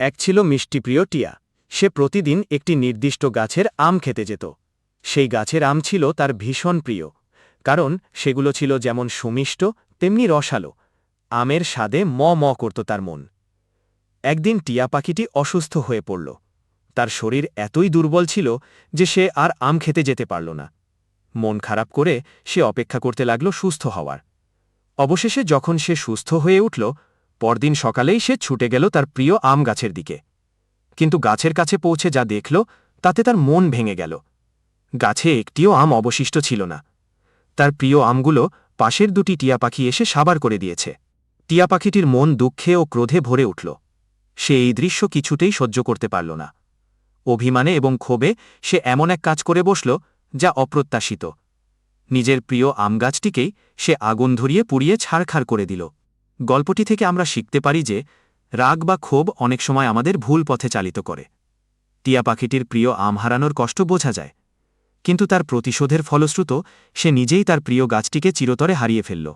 এক ছিল মিষ্টিপ্রিয় টিয়া। সে প্রতিদিন একটি নির্দিষ্ট গাছের আম খেতে যেত। সেই গাছের আম ছিল তার ভীষণ প্রিয়, কারণ সেগুলো ছিল যেমন সুমিষ্ট তেমনি রসালো। আমের স্বাদে ম ম করত তার মন। একদিন টিয়া পাখিটি অসুস্থ হয়ে পড়ল। তার শরীর এতই দুর্বল ছিল যে সে আর আম খেতে যেতে পারল না। মন খারাপ করে সে অপেক্ষা করতে লাগল সুস্থ হওয়ার। অবশেষে যখন সে সুস্থ হয়ে উঠল, পরদিন সকালেই সে ছুটে গেল তার প্রিয় আম গাছের দিকে। কিন্তু গাছের কাছে পৌঁছে যা দেখল তাতে তার মন ভেঙে গেল। গাছে একটিও আম অবশিষ্ট ছিল না। তার প্রিয় আমগুলো পাশের দুটি টিয়া পাখি এসে সাবার করে দিয়েছে। টিয়া পাখিটির মন দুঃখে ও ক্রোধে ভরে উঠল। সে এই দৃশ্য কিছুতেই সহ্য করতে পারল না। অভিমানে এবং ক্ষোভে সে এমন এক কাজ করে বসল যা অপ্রত্যাশিত। নিজের প্রিয় আম গাছটিকেই সে আগুন ধরিয়ে পুড়িয়ে ছারখার করে দিল। গল্পটি থেকে আমরা শিখতে পারি যে রাগ বা ক্ষোভ অনেক সময় আমাদের ভুল পথে চালিত করে। টিয়া পাখিটির প্রিয় আম হারানোর কষ্ট বোঝা যায়, কিন্তু তার প্রতিশোধের ফলশ্রুত সে নিজেই তার প্রিয় গাছটিকে চিরতরে হারিয়ে ফেলল।